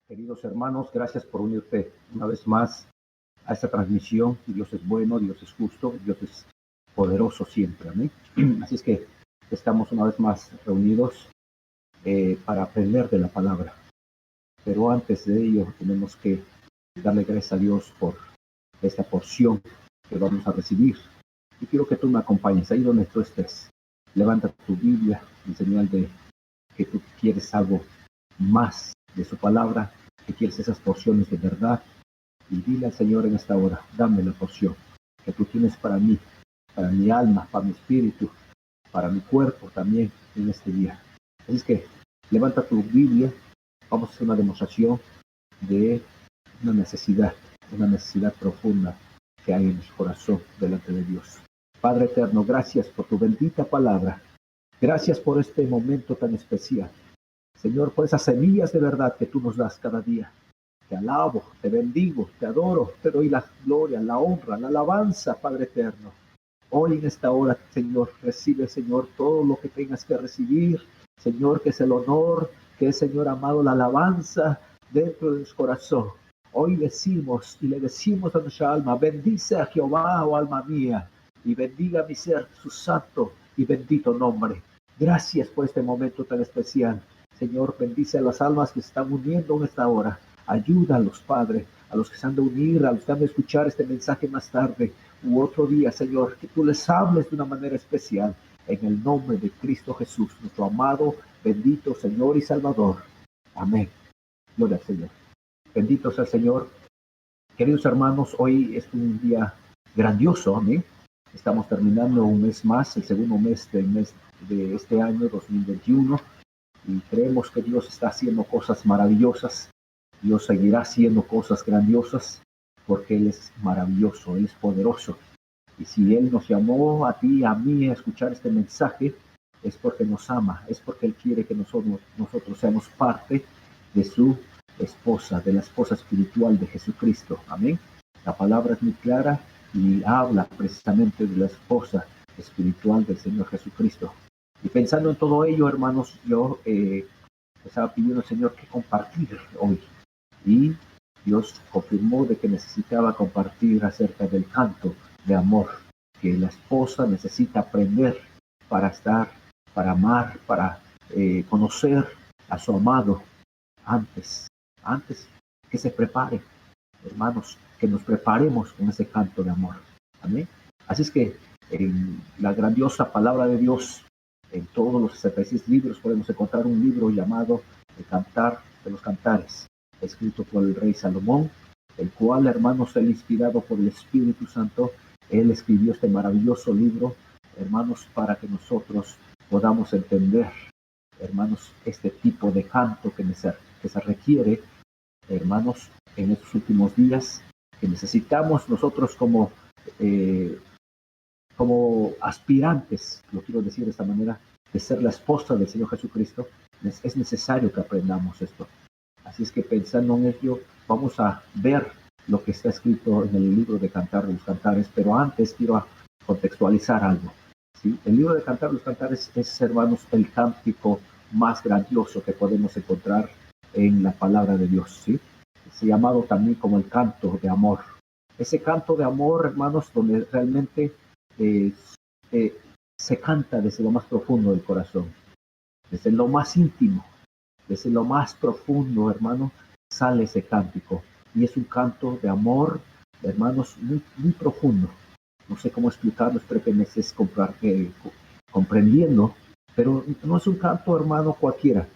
Queridos hermanos, gracias por unirte una vez más a esta transmisión. Dios es bueno, Dios es justo, Dios es poderoso siempre. Amén. Así es que estamos una vez más reunidos para aprender de la palabra. Pero antes de ello tenemos que darle gracias a Dios por esta porción que vamos a recibir. Y quiero que tú me acompañes ahí donde tú estés. Levanta tu Biblia en señal de que tú quieres algo más de su palabra, que quieres esas porciones de verdad, y dile al Señor en esta hora: dame la porción que tú tienes para mí, para mi alma, para mi espíritu, para mi cuerpo también en este día. Así es que levanta tu Biblia, vamos a hacer una demostración de una necesidad profunda que hay en nuestro corazón delante de Dios. Padre eterno, gracias por tu bendita palabra, gracias por este momento tan especial. Señor, por esas semillas de verdad que tú nos das cada día. Te alabo, te bendigo, te adoro, te doy la gloria, la honra, la alabanza, Padre eterno. Hoy en esta hora, Señor, recibe, Señor, todo lo que tengas que recibir. Señor, que es el honor, que es, Señor amado, la alabanza dentro de nuestro corazón. Hoy decimos y le decimos a nuestra alma: bendice a Jehová, oh alma mía, y bendiga mi ser su santo y bendito nombre. Gracias por este momento tan especial. Señor, bendice a las almas que se están uniendo en esta hora. Ayúdalos, Padre, a los que se han de unir, a los que han de escuchar este mensaje más tarde u otro día, Señor, que tú les hables de una manera especial. En el nombre de Cristo Jesús, nuestro amado, bendito Señor y Salvador. Amén. Gloria al Señor. Bendito sea el Señor. Queridos hermanos, hoy es un día grandioso. Amén. Estamos terminando un mes más, el segundo mes de este año 2021. Y creemos que Dios está haciendo cosas maravillosas. Dios seguirá haciendo cosas grandiosas porque Él es maravilloso, Él es poderoso. Y si Él nos llamó a ti y a mí a escuchar este mensaje, es porque nos ama, es porque Él quiere que nosotros seamos parte de su esposa, de la esposa espiritual de Jesucristo. Amén. La palabra es muy clara y habla precisamente de la esposa espiritual del Señor Jesucristo. Y pensando en todo ello, hermanos, yo estaba pidiendo al Señor que compartir hoy. Y Dios confirmó de que necesitaba compartir acerca del canto de amor que la esposa necesita aprender para estar, para amar, para conocer a su amado antes que se prepare, hermanos, que nos preparemos con ese canto de amor. Amén. Así es que en la grandiosa palabra de Dios, en todos los 66 libros podemos encontrar un libro llamado El Cantar de los Cantares, escrito por el rey Salomón, el cual, hermanos, él inspirado por el Espíritu Santo, él escribió este maravilloso libro, hermanos, para que nosotros podamos entender, hermanos, este tipo de canto que se requiere, hermanos, en estos últimos días, que necesitamos nosotros como aspirantes, lo quiero decir de esta manera, de ser la esposa del Señor Jesucristo. Es necesario que aprendamos esto. Así es que pensando en ello, vamos a ver lo que está escrito en el libro de Cantar de los Cantares, pero antes quiero contextualizar algo. ¿Sí? El libro de Cantar de los Cantares es, hermanos, el cántico más grandioso que podemos encontrar en la palabra de Dios. ¿Sí? Es llamado también como el canto de amor. Ese canto de amor, hermanos, donde realmente se canta desde lo más profundo del corazón, desde lo más íntimo, desde lo más profundo, hermano, sale ese cántico. Y es un canto de amor, hermanos, muy, muy profundo. No sé cómo explicarlo, espero que me estés comprendiendo, pero no es un canto, hermano, cualquiera.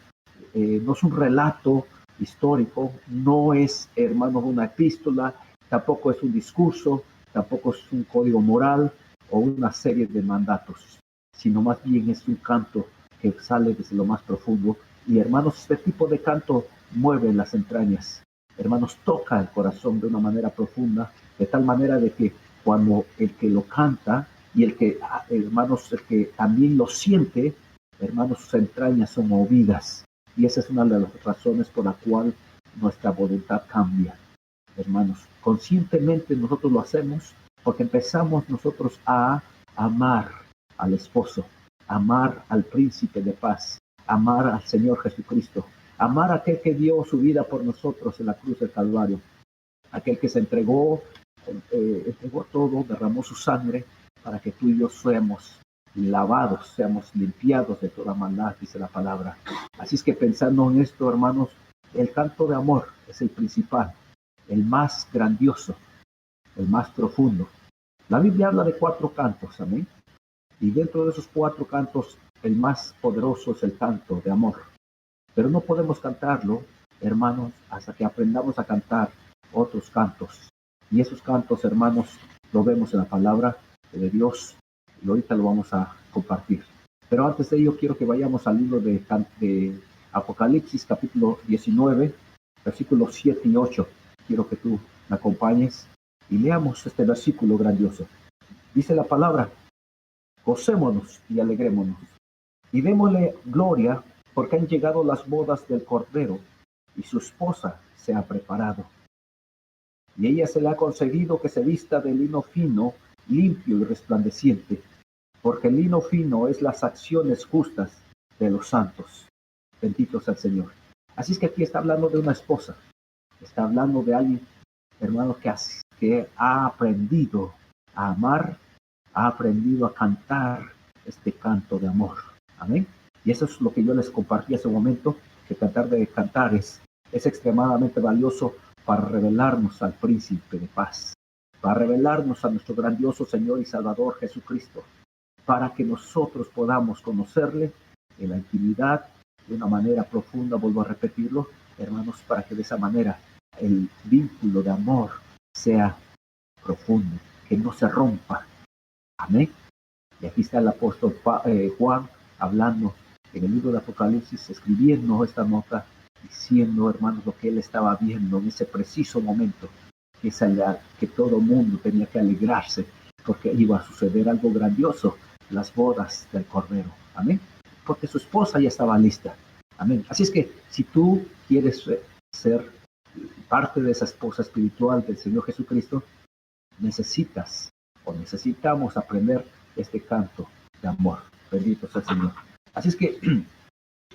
No es un relato histórico, no es, hermanos, una epístola, tampoco es un discurso, tampoco es un código moral o una serie de mandatos, sino más bien es un canto que sale desde lo más profundo. Y hermanos, este tipo de canto mueve las entrañas, hermanos, toca el corazón de una manera profunda, de tal manera de que cuando el que lo canta y el que, hermanos, el que también lo siente, hermanos, sus entrañas son movidas. Y esa es una de las razones por la cual nuestra voluntad cambia. Hermanos, conscientemente nosotros lo hacemos porque empezamos nosotros a amar al esposo, amar al príncipe de paz, amar al Señor Jesucristo, Amar a aquel que dio su vida por nosotros en la cruz del Calvario. Aquel que se entregó todo, derramó su sangre para que tú y yo seamos lavados, seamos limpiados de toda maldad, dice la palabra. Así es que pensando en esto, hermanos, el canto de amor es el principal, el más grandioso, el más profundo. La Biblia habla de 4 cantos, amén. Y dentro de esos 4 cantos, el más poderoso es el canto de amor. Pero no podemos cantarlo, hermanos, hasta que aprendamos a cantar otros cantos. Y esos cantos, hermanos, lo vemos en la palabra de Dios. Y ahorita lo vamos a compartir. Pero antes de ello, quiero que vayamos al libro de Apocalipsis, capítulo 19, versículos 7 y 8. Quiero que tú me acompañes y leamos este versículo grandioso. Dice la palabra: gocémonos y alegrémonos, y démosle gloria, porque han llegado las bodas del Cordero, y su esposa se ha preparado. Y ella se le ha concedido que se vista de lino fino, limpio y resplandeciente, porque el lino fino es las acciones justas de los santos. Bendito sea el Señor. Así es que aquí está hablando de una esposa, está hablando de alguien, hermano, que ha aprendido a amar, ha aprendido a cantar este canto de amor. Amén. Y eso es lo que yo les compartí hace un momento, que cantar de cantares es extremadamente valioso para revelarnos al príncipe de paz, para revelarnos a nuestro grandioso Señor y Salvador Jesucristo, para que nosotros podamos conocerle en la intimidad de una manera profunda. Vuelvo a repetirlo, hermanos, para que de esa manera el vínculo de amor sea profundo, que no se rompa. Amén. Y aquí está el apóstol Juan hablando en el libro de Apocalipsis, escribiendo esta nota, diciendo, hermanos, lo que él estaba viendo en ese preciso momento, que todo mundo tenía que alegrarse, porque iba a suceder algo grandioso, las bodas del Cordero. Amén. Porque su esposa ya estaba lista. Amén. Así es que si tú quieres ser parte de esa esposa espiritual del Señor Jesucristo, necesitamos aprender este canto de amor. Bendito sea el Señor. Así es que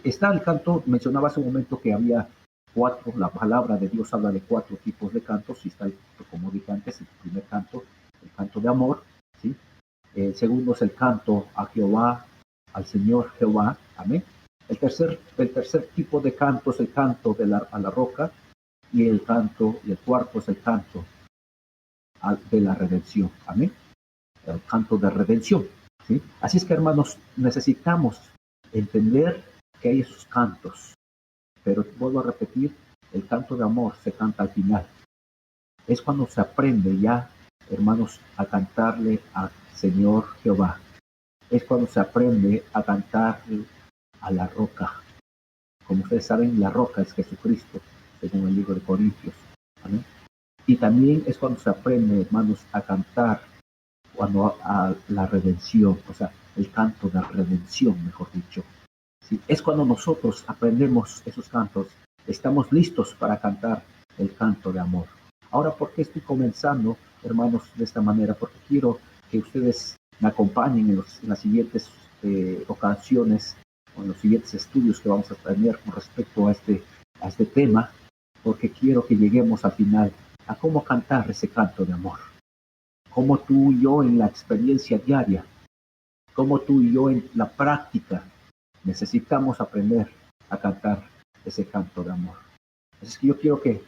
está el canto, mencionaba hace un momento que había 4, la palabra de Dios habla de 4 tipos de cantos, y está, como dije antes, el primer canto, el canto de amor, ¿sí? El segundo es el canto a Jehová, al Señor Jehová, amén. El tercer tipo de canto es el canto a la roca, y el cuarto es el canto de la redención, amén. El canto de redención, ¿sí? Así es que, hermanos, necesitamos entender que hay esos cantos, pero vuelvo a repetir, el canto de amor se canta al final. Es cuando se aprende ya, hermanos, a cantarle al Señor Jehová. Es cuando se aprende a cantarle a la roca. Como ustedes saben, la roca es Jesucristo, según el libro de Corintios. ¿Amén? Y también es cuando se aprende, hermanos, a cantar a la redención, o sea, el canto de redención, mejor dicho. ¿Sí? Es cuando nosotros aprendemos esos cantos, estamos listos para cantar el canto de amor. Ahora, ¿por qué estoy comenzando, hermanos, de esta manera? Porque quiero que ustedes me acompañen en las siguientes ocasiones, o en los siguientes estudios que vamos a tener con respecto a este tema, porque quiero que lleguemos al final a cómo cantar ese canto de amor. Cómo tú y yo en la experiencia diaria, cómo tú y yo en la práctica necesitamos aprender a cantar ese canto de amor. Así es que yo quiero que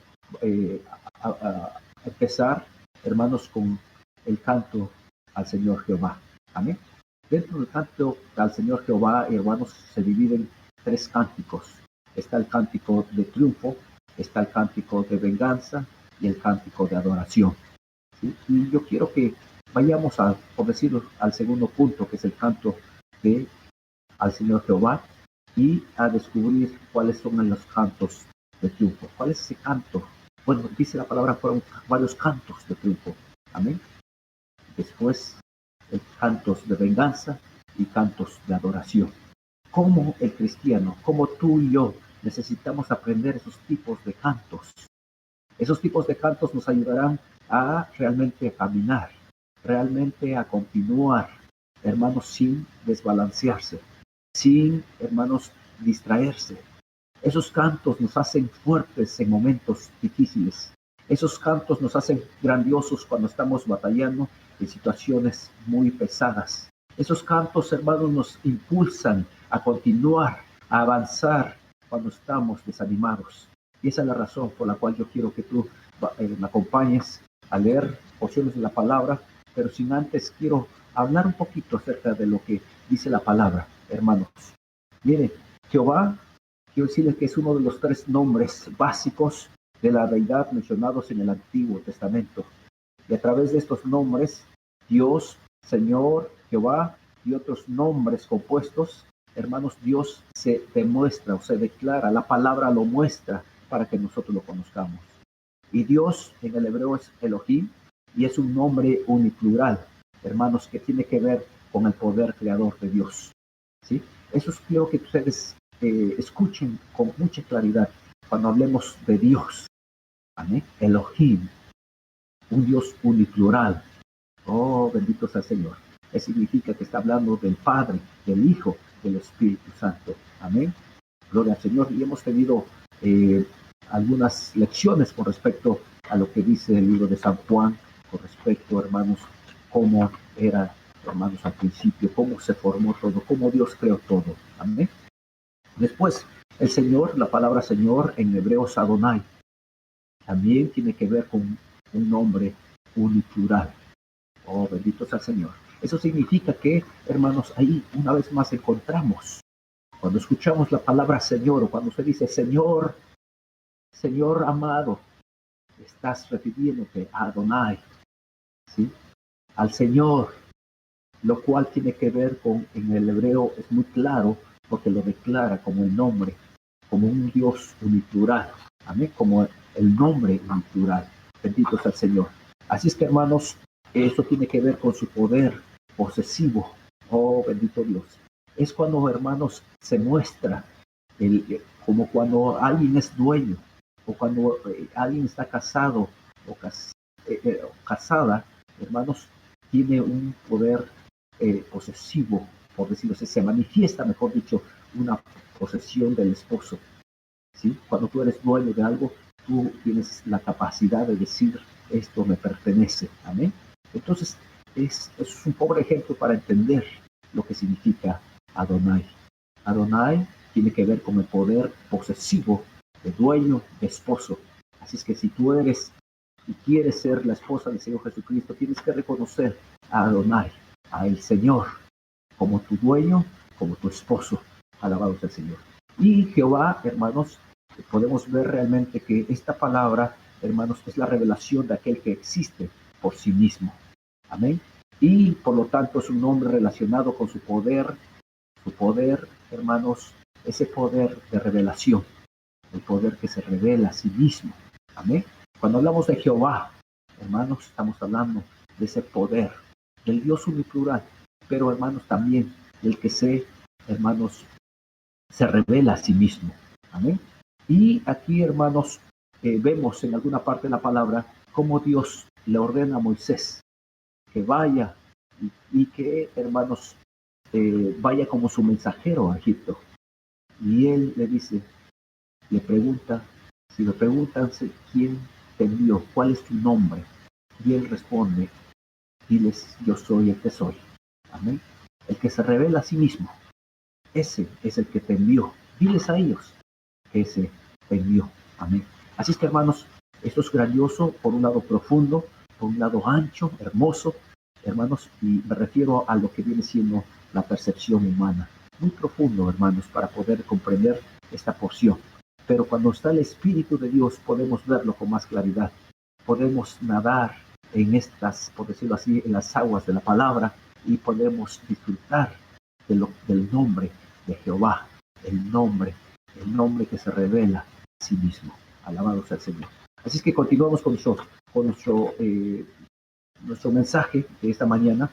empezar, hermanos, con el canto al Señor Jehová. Amén. Dentro del canto al Señor Jehová, hermanos, se dividen 3 cánticos. Está el cántico de triunfo, está el cántico de venganza y el cántico de adoración. ¿Sí? Y yo quiero que vayamos por decirlo, al segundo punto, que es el canto al Señor Jehová, y a descubrir cuáles son los cantos de triunfo. ¿Cuál es ese canto? Bueno, dice la palabra, fueron varios cantos de triunfo. Amén. Después, cantos de venganza y cantos de adoración. ¿Cómo el cristiano, como tú y yo, necesitamos aprender esos tipos de cantos? Esos tipos de cantos nos ayudarán a realmente caminar, realmente a continuar, hermanos, sin desbalancearse, sin, hermanos, distraerse. Esos cantos nos hacen fuertes en momentos difíciles. Esos cantos nos hacen grandiosos cuando estamos batallando en situaciones muy pesadas. Esos cantos, hermanos, nos impulsan a continuar, a avanzar cuando estamos desanimados. Y esa es la razón por la cual yo quiero que tú me acompañes a leer porciones de la palabra, pero sin antes quiero hablar un poquito acerca de lo que dice la palabra, hermanos. Mire, Jehová, quiero decirles que es uno de los 3 nombres básicos de la deidad mencionados en el Antiguo Testamento. Y a través de estos nombres, Dios, Señor, Jehová y otros nombres compuestos, hermanos, Dios se demuestra o se declara, la palabra lo muestra para que nosotros lo conozcamos. Y Dios en el hebreo es Elohim y es un nombre uniplural, hermanos, que tiene que ver con el poder creador de Dios. ¿Sí? Eso quiero que ustedes escuchen con mucha claridad cuando hablemos de Dios. Amén. Elohim, un Dios uniplural. Oh, bendito sea el Señor. Eso significa que está hablando del Padre, del Hijo, del Espíritu Santo. Amén. Gloria al Señor. Y hemos tenido algunas lecciones con respecto a lo que dice el libro de San Juan, con respecto, hermanos, cómo era, hermanos, al principio, cómo se formó todo, cómo Dios creó todo. Amén. Después, el Señor, la palabra Señor en hebreo es Adonai, también tiene que ver con un nombre uniplural. Oh, bendito sea el Señor. Eso significa que, hermanos, ahí una vez más encontramos, cuando escuchamos la palabra Señor, o cuando se dice Señor, Señor amado, estás refiriéndote a Adonai, ¿sí? Al Señor, lo cual tiene que ver con, en el hebreo es muy claro, porque lo declara como el nombre, como un Dios uniplural, amén, como el nombre uniplural. Bendito sea el Señor. Así es que, hermanos, eso tiene que ver con su poder posesivo. Oh, bendito Dios. Es cuando, hermanos, se muestra como cuando alguien es dueño, o cuando alguien está casado o casada, hermanos, tiene un poder posesivo, por decirlo así, se manifiesta, mejor dicho, una posesión del esposo. ¿Sí? Cuando tú eres dueño de algo, tú tienes la capacidad de decir, esto me pertenece. Amén. Entonces, es un pobre ejemplo para entender lo que significa Adonai. Adonai tiene que ver con el poder posesivo de dueño, de esposo. Así es que si tú eres y quieres ser la esposa del Señor Jesucristo, tienes que reconocer a Adonai, a el Señor, como tu dueño, como tu esposo. Alabado sea el Señor. Y Jehová, hermanos, podemos ver realmente que esta palabra, hermanos, es la revelación de aquel que existe por sí mismo. Amén. Y por lo tanto es un nombre relacionado con su poder, hermanos, ese poder de revelación, el poder que se revela a sí mismo. Amén. Cuando hablamos de Jehová, hermanos, estamos hablando de ese poder, del Dios uniplural, pero hermanos también del que hermanos, se revela a sí mismo. Amén. Y aquí, hermanos, vemos en alguna parte de la palabra cómo Dios le ordena a Moisés que vaya y que, hermanos, vaya como su mensajero a Egipto. Y él le dice, le pregunta, si le preguntan quién te envió, cuál es tu nombre, y él responde, diles, yo soy el que soy. Amén. El que se revela a sí mismo, ese es el que te envió. Diles a ellos que ese te envió. Amén. Así es que, hermanos, esto es grandioso, por un lado profundo, por un lado ancho, hermoso, hermanos, y me refiero a lo que viene siendo la percepción humana. Muy profundo, hermanos, para poder comprender esta porción. Pero cuando está el Espíritu de Dios podemos verlo con más claridad. Podemos nadar en estas, por decirlo así, en las aguas de la palabra y podemos disfrutar del nombre de Jehová, el nombre que se revela a sí mismo. Alabado sea el Señor. Así es que continuamos con nuestro mensaje de esta mañana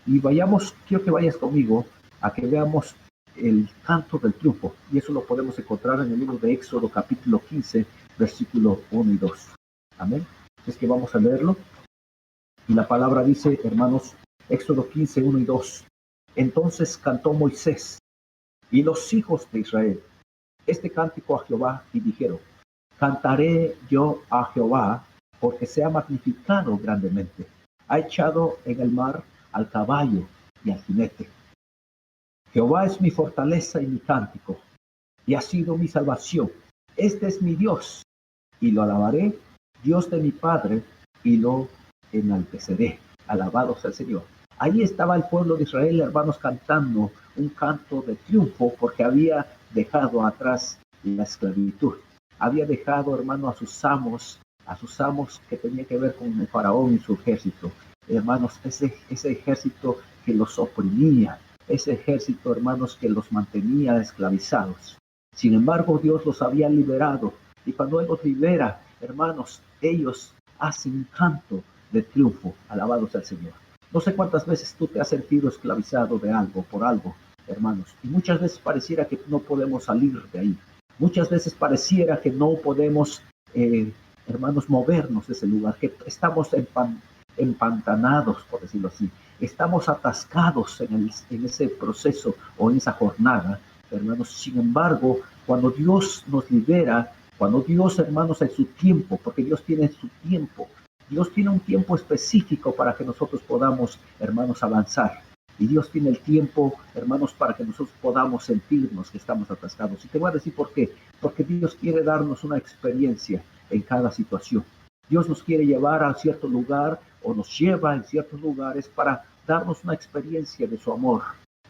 y quiero que vayas conmigo a que veamos el canto del triunfo, y eso lo podemos encontrar en el libro de Éxodo capítulo 15 versículo 1 y 2. Amén. Es que vamos a leerlo y la palabra dice, hermanos, Éxodo 15, 1 y 2. Entonces cantó Moisés y los hijos de Israel este cántico a Jehová y dijeron, cantaré yo a Jehová porque se ha magnificado grandemente. Ha echado en el mar al caballo y al jinete. Jehová es mi fortaleza y mi cántico, y ha sido mi salvación. Este es mi Dios, y lo alabaré, Dios de mi Padre, y lo enalteceré. Alabado sea el Señor. Ahí estaba el pueblo de Israel, hermanos, cantando un canto de triunfo porque había dejado atrás la esclavitud. Había dejado, hermano, a sus amos que tenían que ver con el faraón y su ejército. Hermanos, ese ejército que los oprimía, ese ejército, hermanos, que los mantenía esclavizados. Sin embargo, Dios los había liberado. Y cuando Él los libera, hermanos, ellos hacen un canto de triunfo. Alabado sea el Señor. No sé cuántas veces tú te has sentido esclavizado de algo, por algo, hermanos. Y muchas veces pareciera que no podemos salir de ahí. Muchas veces pareciera que no podemos, hermanos, movernos de ese lugar, que estamos empantanados, por decirlo así. Estamos atascados en ese proceso o en esa jornada, hermanos. Sin embargo, cuando Dios nos libera, cuando Dios, hermanos, en su tiempo, porque Dios tiene su tiempo, Dios tiene un tiempo específico para que nosotros podamos, hermanos, avanzar. Y Dios tiene el tiempo, hermanos, para que nosotros podamos sentirnos que estamos atascados. Y te voy a decir por qué. Porque Dios quiere darnos una experiencia en cada situación. Dios nos quiere llevar a cierto lugar o nos lleva en ciertos lugares para darnos una experiencia de su amor,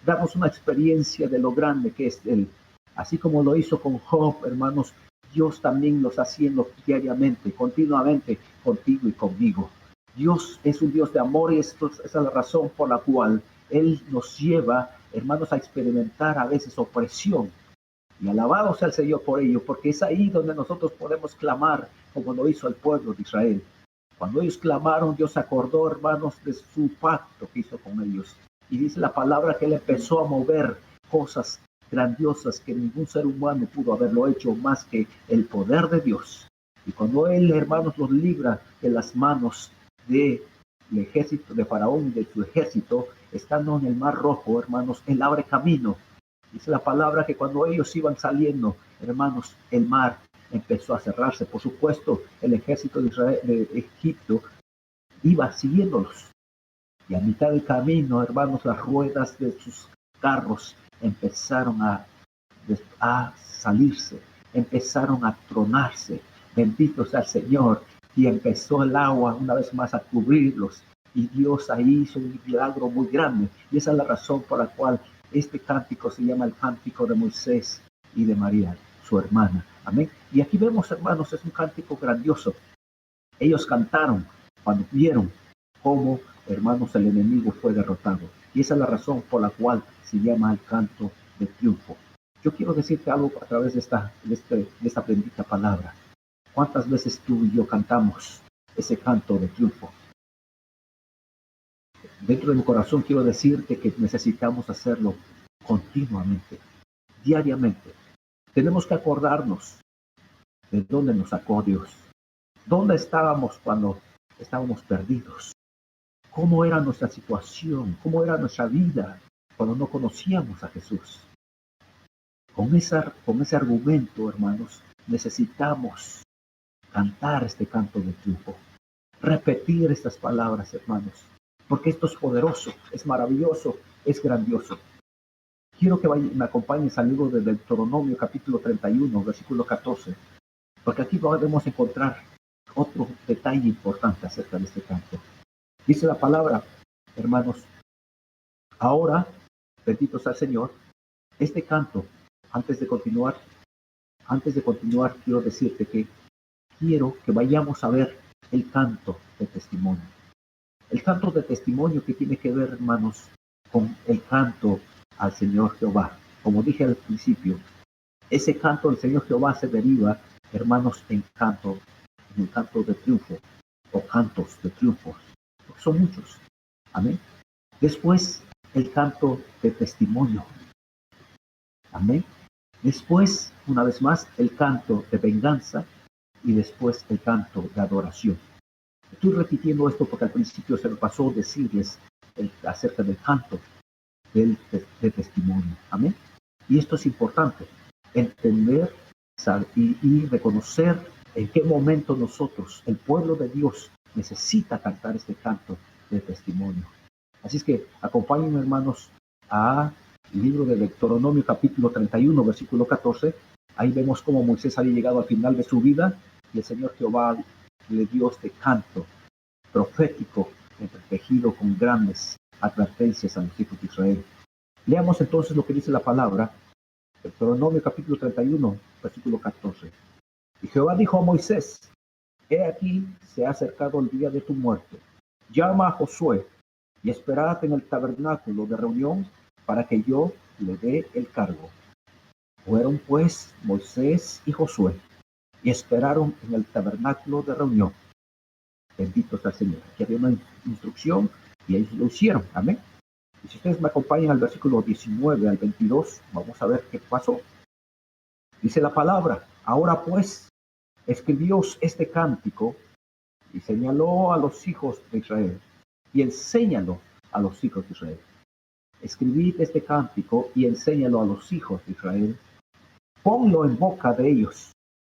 darnos una experiencia de lo grande que es Él. Así como lo hizo con Job, hermanos, Dios también lo está haciendo diariamente, continuamente, contigo y conmigo. Dios es un Dios de amor y esa es la razón por la cual Él nos lleva, hermanos, a experimentar a veces opresión. Y alabado sea el Señor por ello, porque es ahí donde nosotros podemos clamar como lo hizo el pueblo de Israel. Cuando ellos clamaron, Dios se acordó, hermanos, de su pacto que hizo con ellos. Y dice la palabra que Él empezó a mover cosas grandiosas que ningún ser humano pudo haberlo hecho más que el poder de Dios. Y cuando Él, hermanos, los libra de las manos del ejército de Faraón y de su ejército, estando en el Mar Rojo, hermanos, Él abre camino. Dice la palabra que cuando ellos iban saliendo, hermanos, el mar empezó a cerrarse. Por supuesto, el ejército de Israel, de Egipto iba siguiéndolos. Y a mitad del camino, hermanos, las ruedas de sus carros empezaron a salirse, empezaron a tronarse. Bendito sea el Señor. Y empezó el agua una vez más a cubrirlos. Y Dios ahí hizo un milagro muy grande. Y esa es la razón por la cual este cántico se llama el cántico de Moisés y de María, su hermana. Amén. Y aquí vemos, hermanos, es un cántico grandioso. Ellos cantaron cuando vieron cómo, hermanos, el enemigo fue derrotado. Y esa es la razón por la cual se llama el canto de triunfo. Yo quiero decirte algo a través de esta bendita palabra. ¿Cuántas veces tú y yo cantamos ese canto de triunfo? Dentro de mi corazón quiero decirte que necesitamos hacerlo continuamente, diariamente. Tenemos que acordarnos de dónde nos sacó Dios. ¿Dónde estábamos cuando estábamos perdidos? ¿Cómo era nuestra situación? ¿Cómo era nuestra vida cuando no conocíamos a Jesús? Con ese argumento, hermanos, necesitamos cantar este canto de triunfo. Repetir estas palabras, hermanos, porque esto es poderoso, es maravilloso, es grandioso. Quiero que me acompañes al libro de Deuteronomio, capítulo 31, versículo 14, porque aquí podemos encontrar otro detalle importante acerca de este canto. Dice la palabra, hermanos, ahora, bendito sea el Señor, este canto, antes de continuar, quiero decirte que quiero que vayamos a ver el canto de testimonio. El canto de testimonio que tiene que ver, hermanos, con el canto al Señor Jehová. Como dije al principio, ese canto del Señor Jehová se deriva, hermanos, en el canto de triunfo o cantos de triunfo. Porque son muchos. Amén. Después, el canto de testimonio. Amén. Después, una vez más, el canto de venganza y después el canto de adoración. Estoy repitiendo esto porque al principio se me pasó decirles acerca del canto de testimonio. Amén. Y esto es importante entender y reconocer en qué momento nosotros, el pueblo de Dios, necesita cantar este canto de testimonio. Así es que acompáñenme, hermanos, al libro de Deuteronomio capítulo 31, versículo 14. Ahí vemos cómo Moisés había llegado al final de su vida y el Señor Jehová le dio este canto profético entretejido con grandes advertencias a los hijos de Israel. Leamos entonces lo que dice la palabra, Deuteronomio capítulo 31, versículo 14. Y Jehová dijo a Moisés: He aquí se ha acercado el día de tu muerte. Llama a Josué y esperad en el tabernáculo de reunión para que yo le dé el cargo. Fueron pues Moisés y Josué y esperaron en el tabernáculo de reunión. Bendito sea el Señor. Aquí había una instrucción y ellos lo hicieron. Amén. Y si ustedes me acompañan al versículo 19 al 22, vamos a ver qué pasó. Dice la palabra: Ahora pues, escribíos este cántico y señaló a los hijos de Israel, y enséñalo a los hijos de Israel. Escribid este cántico y enséñalo a los hijos de Israel. Ponlo en boca de ellos,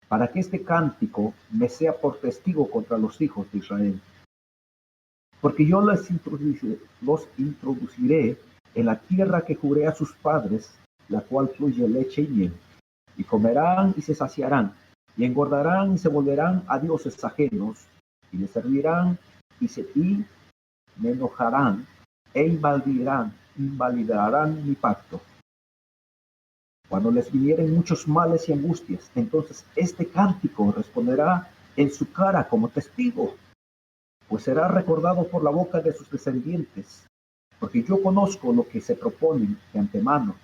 para que este cántico me sea por testigo contra los hijos de Israel. Porque yo los introduciré en la tierra que juré a sus padres, la cual fluye leche y miel. Y comerán y se saciarán, y engordarán y se volverán a dioses ajenos, y les servirán y me enojarán e invalidarán mi pacto. Cuando les vinieren muchos males y angustias, entonces este cántico responderá en su cara como testigo, pues será recordado por la boca de sus descendientes, porque yo conozco lo que se proponen de antemano,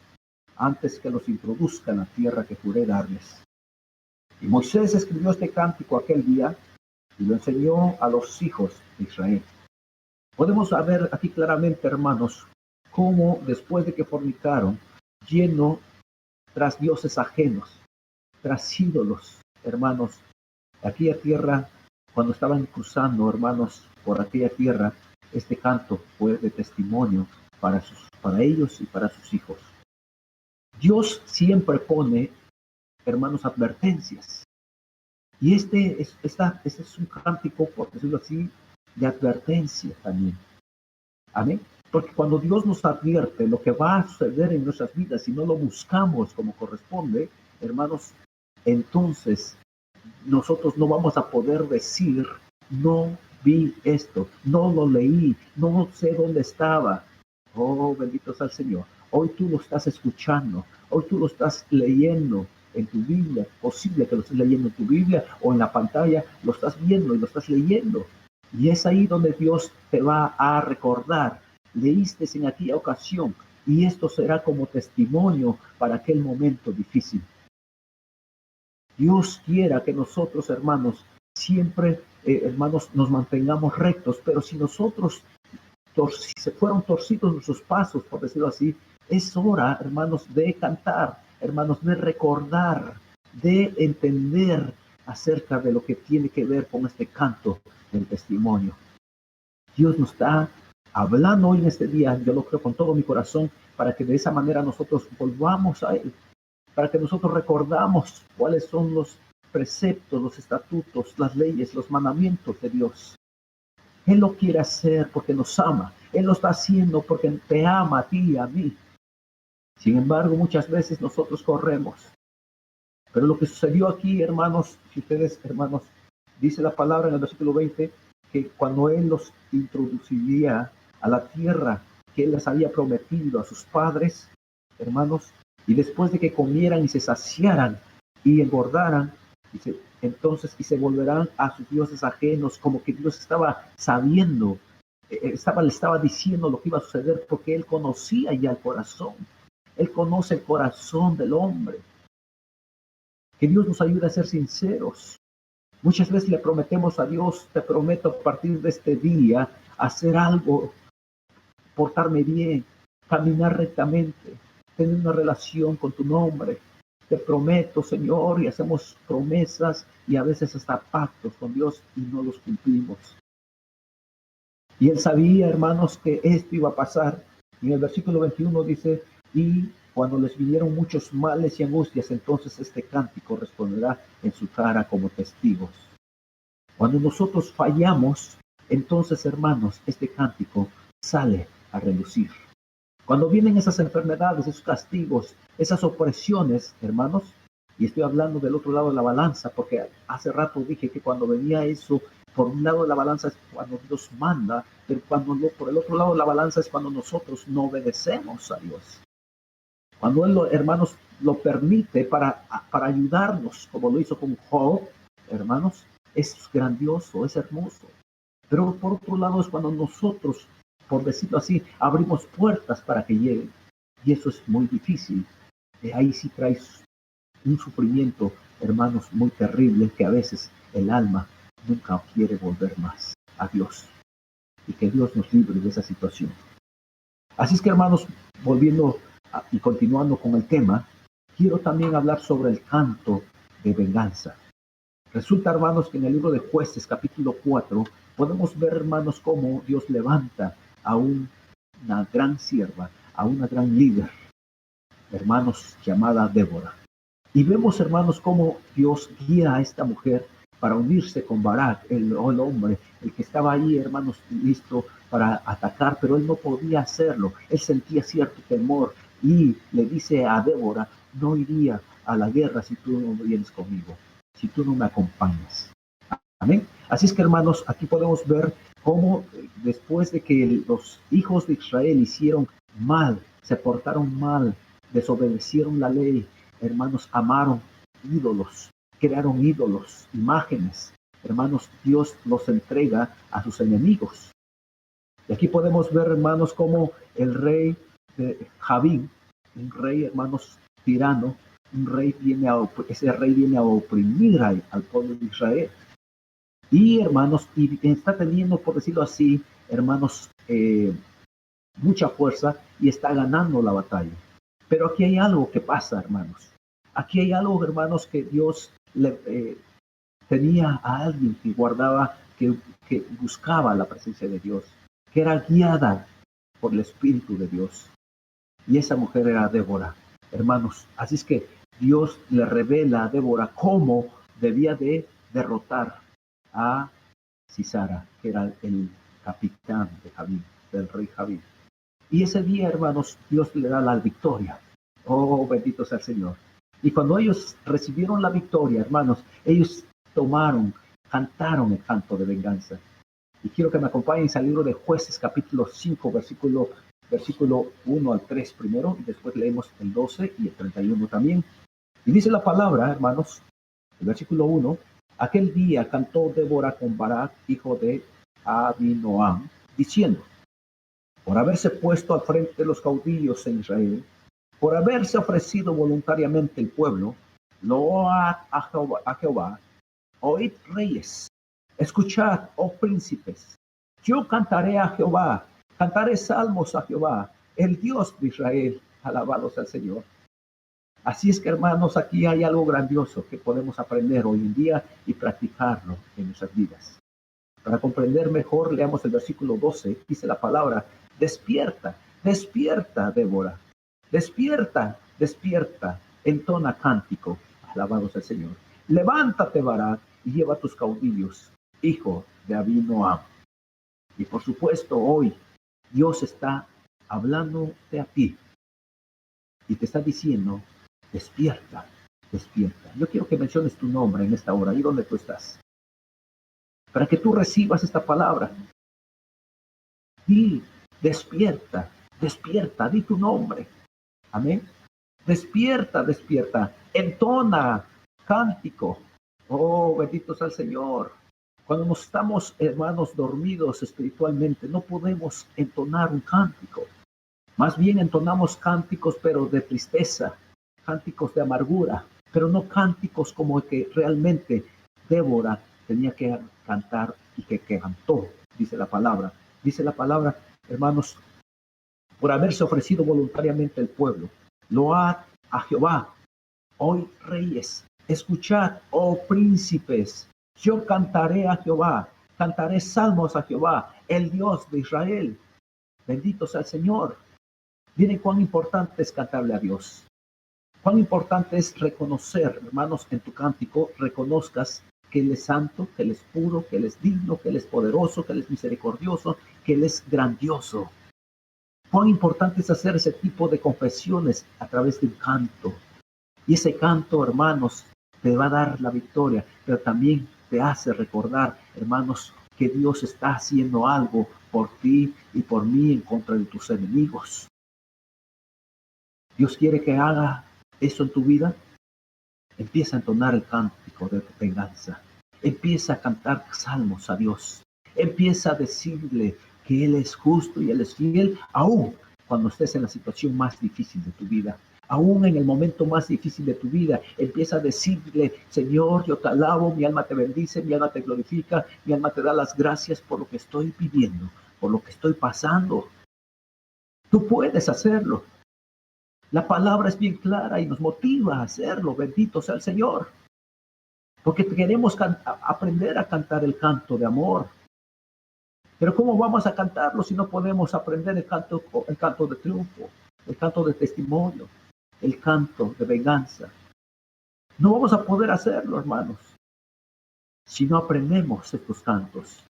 antes que los introduzca en la tierra que juré darles. Y Moisés escribió este cántico aquel día y lo enseñó a los hijos de Israel. Podemos ver aquí claramente, hermanos, cómo después de que fornicaron, lleno tras dioses ajenos, tras ídolos, hermanos, aquella tierra, cuando estaban cruzando, hermanos, por aquella tierra, este canto fue de testimonio para ellos y para sus hijos. Dios siempre pone, hermanos, advertencias. Y este es un cántico, por decirlo así, de advertencia también. Amén. Porque cuando Dios nos advierte lo que va a suceder en nuestras vidas, si no lo buscamos como corresponde, hermanos, entonces nosotros no vamos a poder decir: no vi esto, no lo leí, no sé dónde estaba. Oh, bendito sea el Señor. Hoy tú lo estás escuchando, hoy tú lo estás leyendo en tu Biblia. Posible que lo estés leyendo en tu Biblia o en la pantalla, lo estás viendo y lo estás leyendo. Y es ahí donde Dios te va a recordar: leíste en aquella ocasión, y esto será como testimonio para aquel momento difícil. Dios quiera que nosotros, hermanos, siempre, hermanos, nos mantengamos rectos, pero si nosotros se fueron torcidos nuestros pasos, por decirlo así, es hora, hermanos, de cantar, hermanos, de recordar, de entender acerca de lo que tiene que ver con este canto del testimonio. Dios nos está hablando hoy en este día, yo lo creo con todo mi corazón, para que de esa manera nosotros volvamos a Él, para que nosotros recordamos cuáles son los preceptos, los estatutos, las leyes, los mandamientos de Dios. Él lo quiere hacer porque nos ama. Él lo está haciendo porque te ama a ti y a mí. Sin embargo, muchas veces nosotros corremos. Pero lo que sucedió aquí, hermanos, si ustedes, hermanos, dice la palabra en el versículo 20, que cuando Él los introduciría a la tierra que Él les había prometido a sus padres, hermanos, y después de que comieran y se saciaran y engordaran, entonces y se volverán a sus dioses ajenos, como que Dios estaba sabiendo, le estaba diciendo lo que iba a suceder, porque Él conocía ya el corazón. Él conoce el corazón del hombre. Que Dios nos ayude a ser sinceros. Muchas veces le prometemos a Dios: te prometo a partir de este día hacer algo, portarme bien, caminar rectamente, tener una relación con tu nombre. Te prometo, Señor, y hacemos promesas y a veces hasta pactos con Dios y no los cumplimos. Y Él sabía, hermanos, que esto iba a pasar. Y en el versículo 21 dice: y Cuando les vinieron muchos males y angustias, entonces este cántico responderá en su cara como testigos. Cuando nosotros fallamos, entonces, hermanos, este cántico sale a relucir. Cuando vienen esas enfermedades, esos castigos, esas opresiones, hermanos, y estoy hablando del otro lado de la balanza, porque hace rato dije que cuando venía eso, por un lado de la balanza es cuando Dios manda, pero por el otro lado de la balanza es cuando nosotros no obedecemos a Dios. Cuando Él, hermanos, lo permite para ayudarnos, como lo hizo con Job, hermanos, es grandioso, es hermoso. Pero por otro lado es cuando nosotros, por decirlo así, abrimos puertas para que lleguen. Y eso es muy difícil. Ahí sí traes un sufrimiento, hermanos, muy terrible, que a veces el alma nunca quiere volver más a Dios. Y que Dios nos libre de esa situación. Así es que, hermanos, volviendo y continuando con el tema, quiero también hablar sobre el canto de venganza. Resulta, hermanos, que en el libro de Jueces, capítulo 4, podemos ver, hermanos, cómo Dios levanta a una gran sierva, a una gran líder, hermanos, llamada Débora. Y vemos, hermanos, cómo Dios guía a esta mujer para unirse con Barak, el hombre, el que estaba ahí, hermanos, listo para atacar, pero él no podía hacerlo. Él sentía cierto temor y le dice a Débora, no iría a la guerra si tú no vienes conmigo, si tú no me acompañas. Amén. Así es que, hermanos, aquí podemos ver cómo después de que los hijos de Israel hicieron mal, se portaron mal, desobedecieron la ley, hermanos, amaron ídolos, crearon ídolos, imágenes. Hermanos, Dios los entrega a sus enemigos. Y aquí podemos ver, hermanos, cómo el rey de Javín, un rey, hermanos, tirano, ese rey viene a oprimir al pueblo de Israel. Y, hermanos, y está teniendo, por decirlo así, hermanos, mucha fuerza y está ganando la batalla. Pero aquí hay algo que pasa, hermanos. Aquí hay algo, hermanos, que Dios tenía a alguien que guardaba, que buscaba la presencia de Dios, que era guiada por el Espíritu de Dios. Y esa mujer era Débora, hermanos. Así es que Dios le revela a Débora cómo debía de derrotar a Sisara, que era el capitán de Javín, del rey Javín. Y ese día, hermanos, Dios le da la victoria. Oh, bendito sea el Señor. Y cuando ellos recibieron la victoria, hermanos, ellos cantaron el canto de venganza. Y quiero que me acompañen al libro de Jueces, capítulo 5, versículo 1 al 3 primero, y después leemos el 12 y el 31 también. Y dice la palabra, hermanos, el versículo 1, aquel día cantó Débora con Barak, hijo de Abinoam, diciendo, por haberse puesto al frente de los caudillos en Israel, por haberse ofrecido voluntariamente el pueblo, load a Jehová, oíd reyes, escuchad, oh príncipes, yo cantaré a Jehová, cantaré salmos a Jehová, el Dios de Israel, alabados al Señor. Así es que, hermanos, aquí hay algo grandioso que podemos aprender hoy en día y practicarlo en nuestras vidas. Para comprender mejor, leamos el versículo 12, dice la palabra, despierta, despierta, Débora, despierta, despierta, entona cántico, alabados al Señor. Levántate, Barak, y lleva tus caudillos, hijo de Abinoam. Y por supuesto, hoy Dios está hablándote a ti y te está diciendo, despierta, despierta. Yo quiero que menciones tu nombre en esta hora, ahí donde tú estás, para que tú recibas esta palabra. Di, despierta, despierta, di tu nombre. Amén. Despierta, despierta, entona cántico. Oh, bendito sea el Señor. Cuando nos estamos, hermanos, dormidos espiritualmente, no podemos entonar un cántico. Más bien entonamos cánticos, pero de tristeza, cánticos de amargura, pero no cánticos como el que realmente Débora tenía que cantar y que cantó, dice la palabra. Dice la palabra, hermanos, por haberse ofrecido voluntariamente el pueblo. Load a Jehová, hoy reyes, escuchad, oh príncipes, yo cantaré a Jehová, cantaré salmos a Jehová, el Dios de Israel. Bendito sea el Señor. Miren cuán importante es cantarle a Dios. Cuán importante es reconocer, hermanos, en tu cántico, reconozcas que Él es santo, que Él es puro, que Él es digno, que Él es poderoso, que Él es misericordioso, que Él es grandioso. Cuán importante es hacer ese tipo de confesiones a través de un canto. Y ese canto, hermanos, te va a dar la victoria, pero también te hace recordar, hermanos, que Dios está haciendo algo por ti y por mí en contra de tus enemigos. Dios quiere que haga eso en tu vida. Empieza a entonar el cántico de venganza. Empieza a cantar salmos a Dios. Empieza a decirle que Él es justo y Él es fiel, aún cuando estés en la situación más difícil de tu vida. Aún en el momento más difícil de tu vida, empieza a decirle, Señor, yo te alabo, mi alma te bendice, mi alma te glorifica, mi alma te da las gracias por lo que estoy viviendo, por lo que estoy pasando. Tú puedes hacerlo. La palabra es bien clara y nos motiva a hacerlo. Bendito sea el Señor. Porque queremos aprender a cantar el canto de amor. Pero ¿cómo vamos a cantarlo si no podemos aprender el canto de triunfo, el canto de testimonio, el canto de venganza? No vamos a poder hacerlo, hermanos, si no aprendemos estos cantos.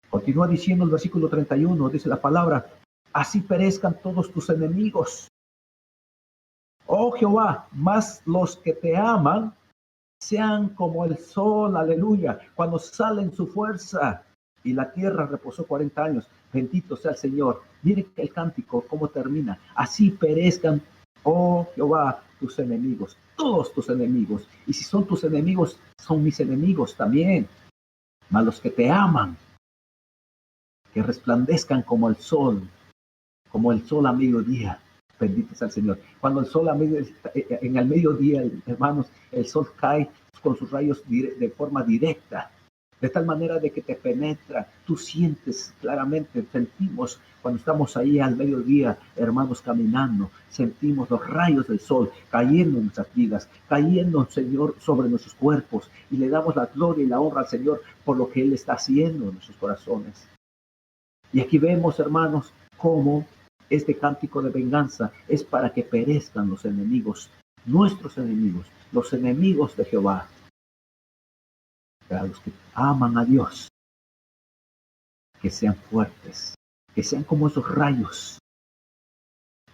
Continúa diciendo el versículo 31, dice la palabra, así perezcan todos tus enemigos. Oh Jehová, más los que te aman sean como el sol, aleluya, cuando sale en su fuerza. Y la tierra reposó 40 años. Bendito sea el Señor. Miren el cántico, cómo termina. Así perezcan, oh Jehová, tus enemigos, todos tus enemigos. Y si son tus enemigos, son mis enemigos también. Mas los que te aman, que resplandezcan como el sol a mediodía. Bendito sea el Señor. Cuando el sol en el mediodía, hermanos, el sol cae con sus rayos de forma directa, de tal manera de que te penetra. Tú sientes claramente, sentimos cuando estamos ahí al mediodía, hermanos, caminando, sentimos los rayos del sol cayendo en nuestras vidas, cayendo, Señor, sobre nuestros cuerpos, y le damos la gloria y la honra al Señor por lo que Él está haciendo en nuestros corazones. Y aquí vemos, hermanos, cómo este cántico de venganza es para que perezcan los enemigos, nuestros enemigos, los enemigos de Jehová. Para los que aman a Dios, que sean fuertes, que sean como esos rayos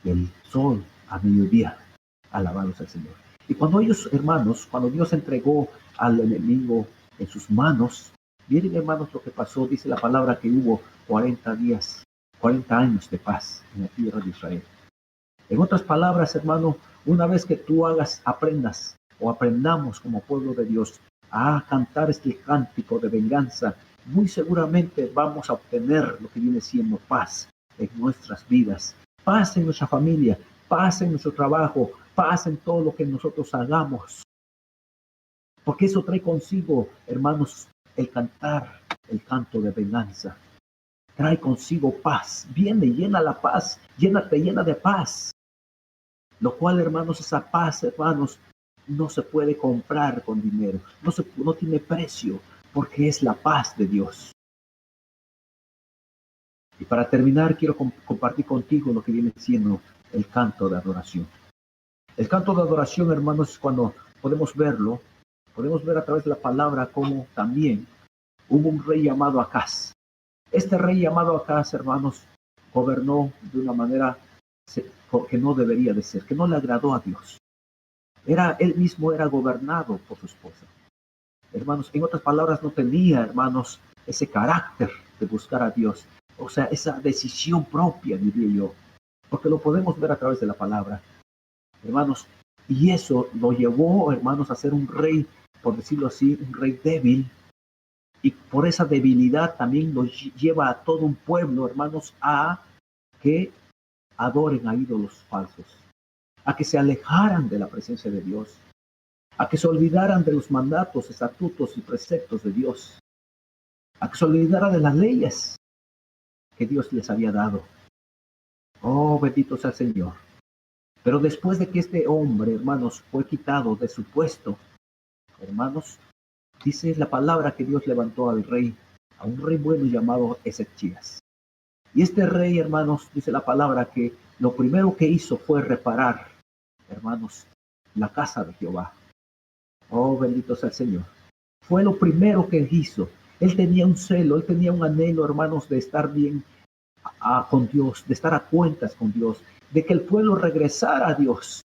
del sol a mediodía. Alabados al Señor. Y cuando ellos, hermanos, cuando Dios entregó al enemigo en sus manos, miren, hermanos, lo que pasó. Dice la palabra que hubo 40 días, 40 años de paz en la tierra de Israel. En otras palabras, hermano, una vez que tú aprendas o aprendamos como pueblo de Dios a cantar este cántico de venganza, muy seguramente vamos a obtener lo que viene siendo paz en nuestras vidas, paz en nuestra familia, paz en nuestro trabajo, paz en todo lo que nosotros hagamos. Porque eso trae consigo, hermanos, el cantar el canto de venganza. Trae consigo paz. Viene, llena la paz, te llena de paz. Lo cual, hermanos, esa paz, hermanos, no se puede comprar con dinero. No tiene precio, porque es la paz de Dios. Y para terminar, quiero compartir contigo lo que viene siendo el canto de adoración. El canto de adoración, hermanos, es cuando podemos ver a través de la palabra como también hubo un rey llamado Acaz. Este rey llamado Acaz, hermanos, gobernó de una manera que no debería de ser, que no le agradó a Dios. Él mismo era gobernado por su esposa. Hermanos, en otras palabras, no tenía, hermanos, ese carácter de buscar a Dios. O sea, esa decisión propia, diría yo. Porque lo podemos ver a través de la palabra. Hermanos, y eso lo llevó, hermanos, a ser un rey, por decirlo así, un rey débil. Y por esa debilidad también lo lleva a todo un pueblo, hermanos, a que adoren a ídolos falsos, a que se alejaran de la presencia de Dios, a que se olvidaran de los mandatos, estatutos y preceptos de Dios, a que se olvidaran de las leyes que Dios les había dado. Oh, bendito sea el Señor. Pero después de que este hombre, hermanos, fue quitado de su puesto, hermanos, dice la palabra que Dios levantó al rey, a un rey bueno llamado Ezechías. Y este rey, hermanos, dice la palabra que lo primero que hizo fue reparar, hermanos, la casa de Jehová. Oh, bendito sea el Señor. Fue lo primero que hizo. Él tenía un celo, él tenía un anhelo, hermanos, de estar bien con Dios, de estar a cuentas con Dios, de que el pueblo regresara a Dios.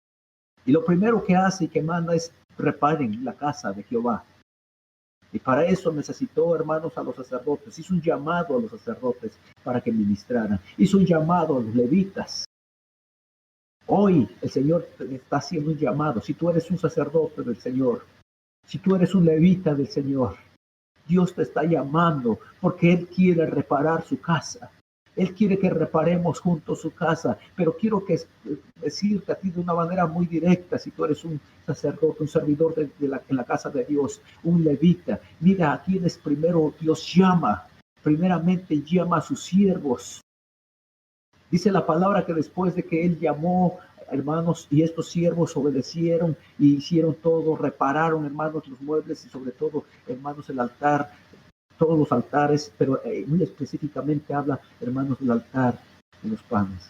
Y lo primero que hace y que manda es reparen la casa de Jehová. Y para eso necesitó, hermanos, a los sacerdotes. Hizo un llamado a los sacerdotes para que ministraran. Hizo un llamado a los levitas. Hoy el Señor te está haciendo un llamado. Si tú eres un sacerdote del Señor, si tú eres un levita del Señor, Dios te está llamando porque Él quiere reparar su casa. Él quiere que reparemos juntos su casa, pero quiero decirte a ti de una manera muy directa, si tú eres un sacerdote, un servidor en la casa de Dios, un levita, mira a quienes primero Dios llama, primeramente llama a sus siervos. Dice la palabra que después de que Él llamó, hermanos, y estos siervos obedecieron y hicieron todo, repararon, hermanos, los muebles y sobre todo, hermanos, el altar, todos los altares, pero muy específicamente habla, hermanos, del altar de los panes.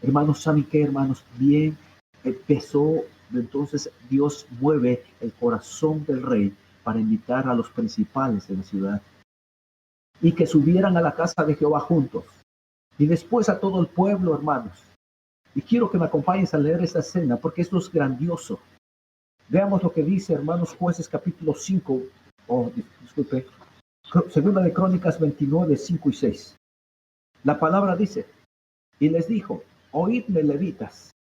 Hermanos, ¿saben qué, hermanos? Bien, empezó, entonces Dios mueve el corazón del rey para invitar a los principales de la ciudad y que subieran a la casa de Jehová juntos. Y después a todo el pueblo, hermanos. Y quiero que me acompañes a leer esta escena porque esto es grandioso. Veamos lo que dice, hermanos, Jueces capítulo 5, disculpe, Segunda de Crónicas 29, 5 y 6. La palabra dice, y les dijo, oídme, levitas,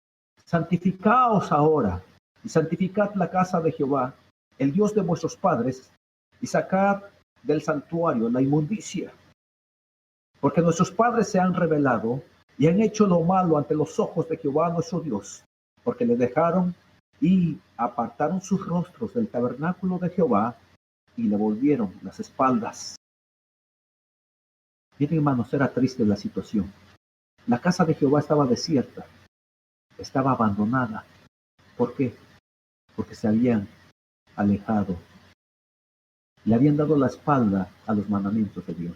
santificaos ahora, y santificad la casa de Jehová, el Dios de vuestros padres, y sacad del santuario la inmundicia. Porque nuestros padres se han rebelado, y han hecho lo malo ante los ojos de Jehová nuestro Dios, porque le dejaron y apartaron sus rostros del tabernáculo de Jehová, y le volvieron las espaldas. Miren, hermanos, era triste la situación. La casa de Jehová estaba desierta, estaba abandonada. ¿Por qué? Porque se habían alejado, le habían dado la espalda a los mandamientos de Dios.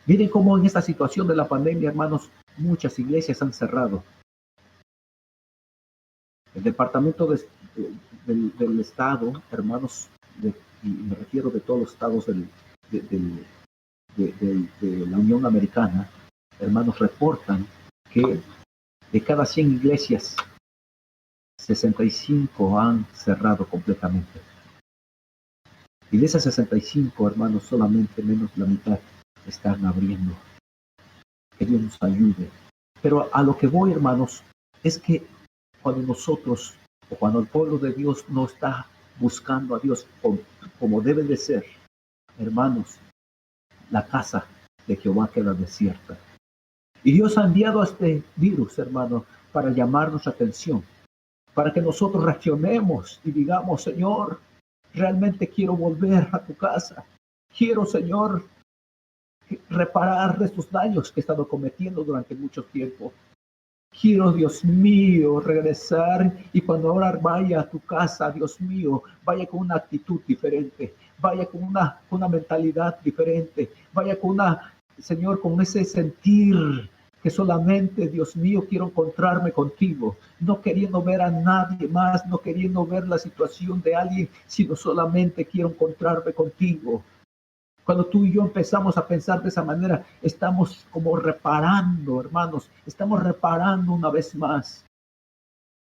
Miren cómo en esta situación de la pandemia, hermanos, muchas iglesias han cerrado. El departamento del Estado, hermanos, y me refiero de todos los estados de la Unión Americana, hermanos, reportan que de cada 100 iglesias, 65 han cerrado completamente. Y de esas 65, hermanos, solamente menos la mitad están abriendo. Que Dios nos ayude. Pero a lo que voy, hermanos, es que cuando nosotros, o cuando el pueblo de Dios no está buscando a Dios como debe de ser, hermanos, la casa de Jehová queda desierta. Y Dios ha enviado a este virus, hermano, para llamar nuestra atención, para que nosotros reaccionemos y digamos, Señor, realmente quiero volver a tu casa. Quiero, Señor, reparar estos daños que he estado cometiendo durante mucho tiempo. Quiero, Dios mío, regresar y cuando ahora vaya a tu casa, Dios mío, vaya con una actitud diferente, vaya con una mentalidad diferente, vaya con Señor, con ese sentir que solamente, Dios mío, quiero encontrarme contigo, no queriendo ver a nadie más, no queriendo ver la situación de alguien, sino solamente quiero encontrarme contigo. Cuando tú y yo empezamos a pensar de esa manera, estamos como reparando, hermanos, estamos reparando una vez más.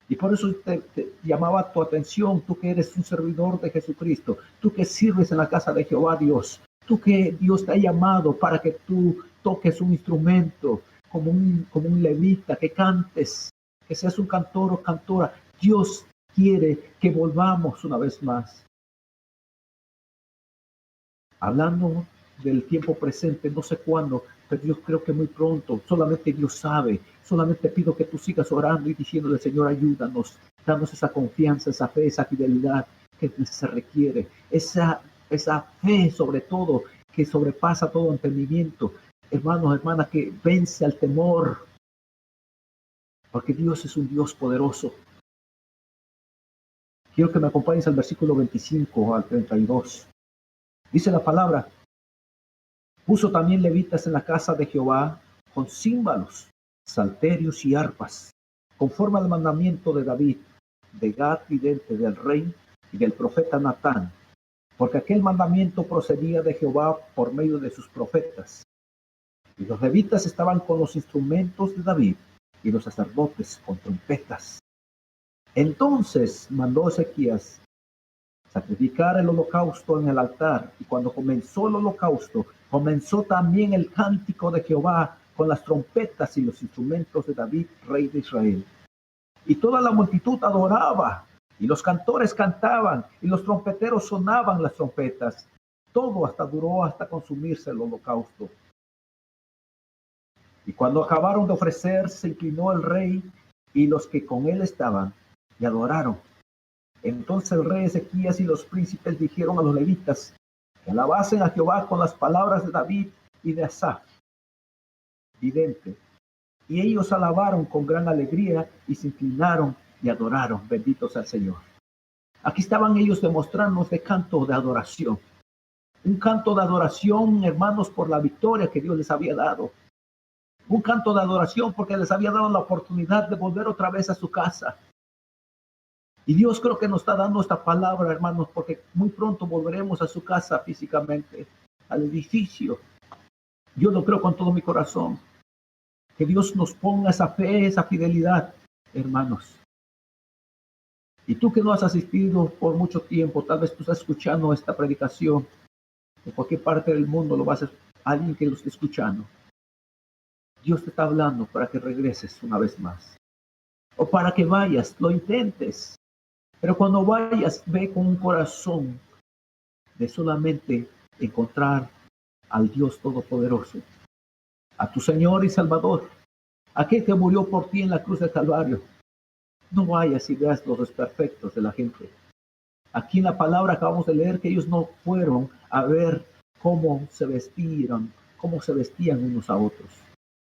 Y por eso te llamaba tu atención, tú que eres un servidor de Jesucristo, tú que sirves en la casa de Jehová Dios, tú que Dios te ha llamado para que tú toques un instrumento como un levita, que cantes, que seas un cantor o cantora. Dios quiere que volvamos una vez más. Hablando del tiempo presente, no sé cuándo, pero yo creo que muy pronto, solamente Dios sabe. Solamente pido que tú sigas orando y diciéndole, Señor, ayúdanos, danos esa confianza, esa fe, esa fidelidad que se requiere, esa fe sobre todo, que sobrepasa todo entendimiento. Hermanos, hermanas, que vence al temor, porque Dios es un Dios poderoso. Quiero que me acompañes al versículo 25 al 32. Dice la palabra, puso también levitas en la casa de Jehová con címbalos, salterios y arpas, conforme al mandamiento de David, de Gad vidente, del rey y del profeta Natán, porque aquel mandamiento procedía de Jehová por medio de sus profetas. Y los levitas estaban con los instrumentos de David, y los sacerdotes con trompetas. Entonces mandó Ezequías sacrificar el holocausto en el altar, y cuando comenzó el holocausto, comenzó también el cántico de Jehová con las trompetas y los instrumentos de David, rey de Israel. Y toda la multitud adoraba, y los cantores cantaban, y los trompeteros sonaban las trompetas. Todo duró hasta consumirse el holocausto. Y cuando acabaron de ofrecer, se inclinó el rey y los que con él estaban, y adoraron. Entonces el rey Ezequías y los príncipes dijeron a los levitas que alabasen a Jehová con las palabras de David y de Asaf, vidente. Y ellos alabaron con gran alegría y se inclinaron y adoraron. Benditos al Señor. Aquí estaban ellos demostrándonos de canto de adoración. Un canto de adoración, hermanos, por la victoria que Dios les había dado. Un canto de adoración porque les había dado la oportunidad de volver otra vez a su casa. Y Dios creo que nos está dando esta palabra, hermanos, porque muy pronto volveremos a su casa físicamente, al edificio. Yo lo creo con todo mi corazón. Que Dios nos ponga esa fe, esa fidelidad, hermanos. Y tú que no has asistido por mucho tiempo, tal vez tú estás escuchando esta predicación, en cualquier parte del mundo lo vas a alguien que lo esté escuchando. Dios te está hablando para que regreses una vez más. O para que vayas, lo intentes. Pero cuando vayas, ve con un corazón de solamente encontrar al Dios Todopoderoso, a tu Señor y Salvador, aquel que murió por ti en la cruz del Calvario. No vayas y veas los desperfectos de la gente. Aquí en la palabra acabamos de leer que ellos no fueron a ver cómo se vestían unos a otros,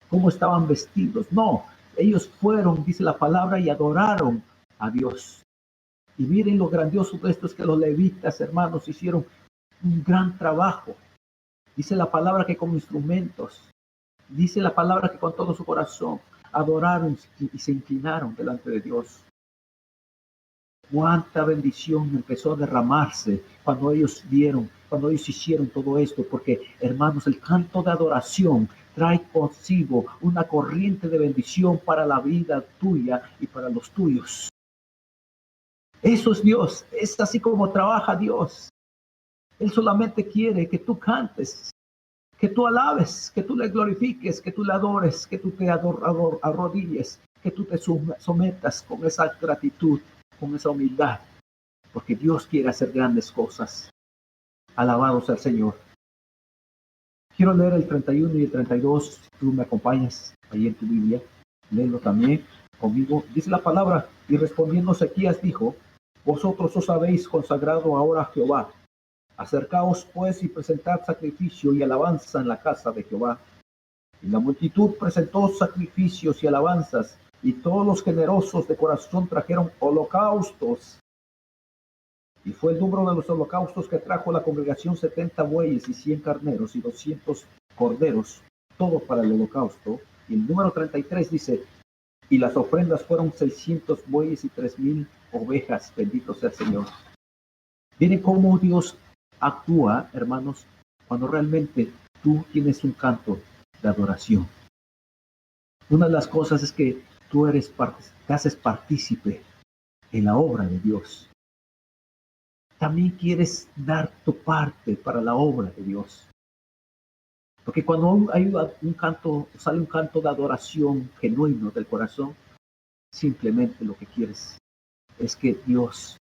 cómo estaban vestidos. No, ellos fueron, dice la palabra, y adoraron a Dios. Y miren lo grandioso de esto es que los levitas, hermanos, hicieron un gran trabajo. Dice la palabra que con instrumentos, dice la palabra que con todo su corazón adoraron y se inclinaron delante de Dios. Cuánta bendición empezó a derramarse cuando ellos hicieron todo esto, porque hermanos, el canto de adoración trae consigo una corriente de bendición para la vida tuya y para los tuyos. Eso es Dios, es así como trabaja Dios. Él solamente quiere que tú cantes, que tú alabes, que tú le glorifiques, que tú le adores, que tú te arrodilles, que tú te sometas con esa gratitud, con esa humildad, porque Dios quiere hacer grandes cosas. Alabados al Señor. Quiero leer el 31 y el 32, si tú me acompañas ahí en tu Biblia, léelo también conmigo. Dice la palabra, y respondiendo Ezequías dijo, vosotros os habéis consagrado ahora a Jehová. Acercaos pues y presentad sacrificio y alabanza en la casa de Jehová. Y la multitud presentó sacrificios y alabanzas, y todos los generosos de corazón trajeron holocaustos. Y fue el número de los holocaustos que trajo la congregación 70 bueyes y 100 carneros y 200 corderos, todo para el holocausto. Y el número 33 dice, y las ofrendas fueron 600 bueyes y 3000 ovejas. Bendito sea el Señor. Miren cómo Dios actúa, hermanos, cuando realmente tú tienes un canto de adoración. Una de las cosas es que tú te haces partícipe en la obra de Dios. También quieres dar tu parte para la obra de Dios. Porque cuando sale un canto de adoración genuino del corazón, simplemente lo que quieres es que Dios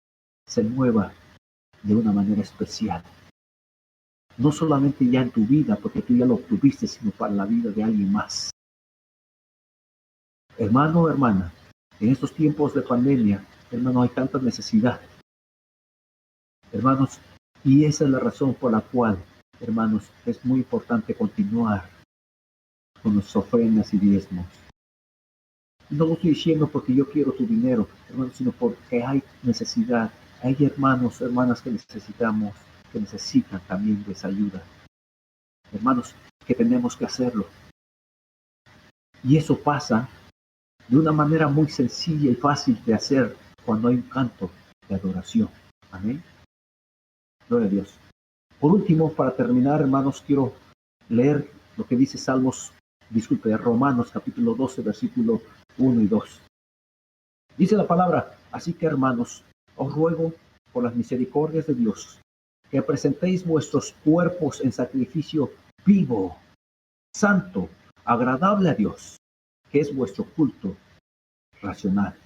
se mueva de una manera especial. No solamente ya en tu vida, porque tú ya lo obtuviste, sino para la vida de alguien más. Hermano o hermana, en estos tiempos de pandemia, hermano, hay tanta necesidad. Hermanos, y esa es la razón por la cual, hermanos, es muy importante continuar con nuestras ofrendas y diezmos. No lo estoy diciendo porque yo quiero tu dinero, hermanos, sino porque hay necesidad. Hay hermanos, hermanas que necesitan también de esa ayuda. Hermanos, que tenemos que hacerlo. Y eso pasa de una manera muy sencilla y fácil de hacer cuando hay un canto de adoración. Amén. Gloria a Dios. Por último, para terminar, hermanos, quiero leer lo que dice Romanos capítulo 12, versículo 1 y 2. Dice la palabra: así que, hermanos, os ruego por las misericordias de Dios, que presentéis vuestros cuerpos en sacrificio vivo, santo, agradable a Dios, que es vuestro culto racional.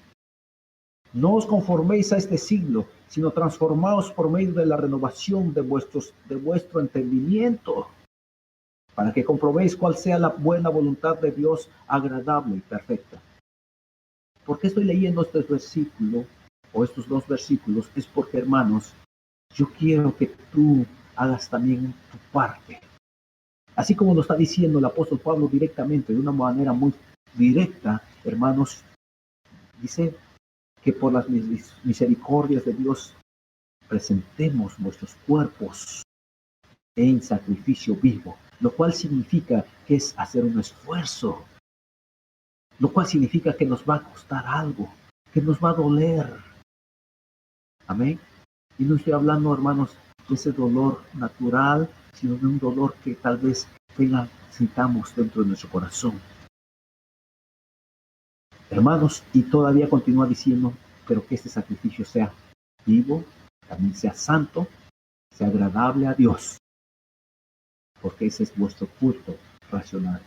No os conforméis a este siglo, sino transformaos por medio de la renovación de vuestro entendimiento, para que comprobéis cuál sea la buena voluntad de Dios, agradable y perfecta. ¿Por qué estoy leyendo este versículo o estos dos versículos? Es porque, hermanos, yo quiero que tú hagas también tu parte. Así como lo está diciendo el apóstol Pablo directamente, de una manera muy directa, hermanos, dice que por las misericordias de Dios presentemos nuestros cuerpos en sacrificio vivo, lo cual significa que es hacer un esfuerzo, lo cual significa que nos va a costar algo, que nos va a doler. Amén. Y no estoy hablando, hermanos, de ese dolor natural, sino de un dolor que tal vez sintamos dentro de nuestro corazón. Hermanos, y todavía continúa diciendo, pero que este sacrificio sea vivo, también sea santo, sea agradable a Dios, porque ese es vuestro culto racional.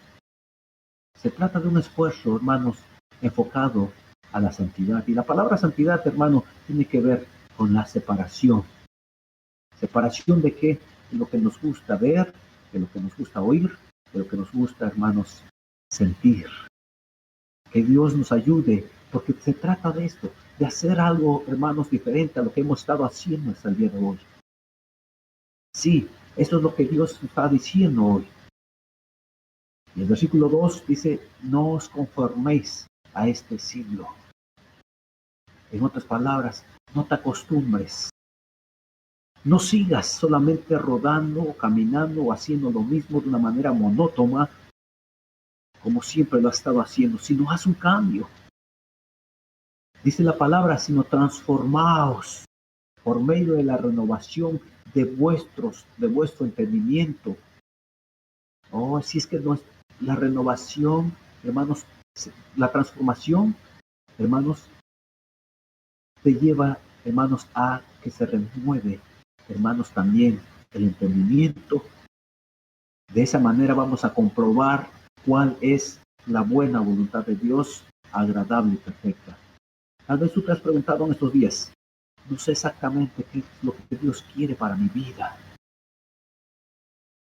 Se trata de un esfuerzo, hermanos, enfocado a la santidad. Y la palabra santidad, hermano, tiene que ver con la separación. ¿Separación de qué? De lo que nos gusta ver, de lo que nos gusta oír, de lo que nos gusta, hermanos, sentir. Que Dios nos ayude, porque se trata de esto, de hacer algo, hermanos, diferente a lo que hemos estado haciendo hasta el día de hoy. Sí, esto es lo que Dios está diciendo hoy. Y el versículo 2 dice, no os conforméis a este siglo. En otras palabras, no te acostumbres. No sigas solamente rodando o caminando o haciendo lo mismo de una manera monótona, como siempre lo has estado haciendo, sino haz un cambio. Dice la palabra, sino transformaos por medio de la renovación de vuestro entendimiento. Oh, si es que no es la renovación, hermanos, la transformación, hermanos, te lleva, hermanos, a que se renueve, hermanos, también el entendimiento. De esa manera vamos a comprobar cuál es la buena voluntad de Dios, agradable y perfecta. Tal vez tú te has preguntado en estos días, no sé exactamente qué es lo que Dios quiere para mi vida.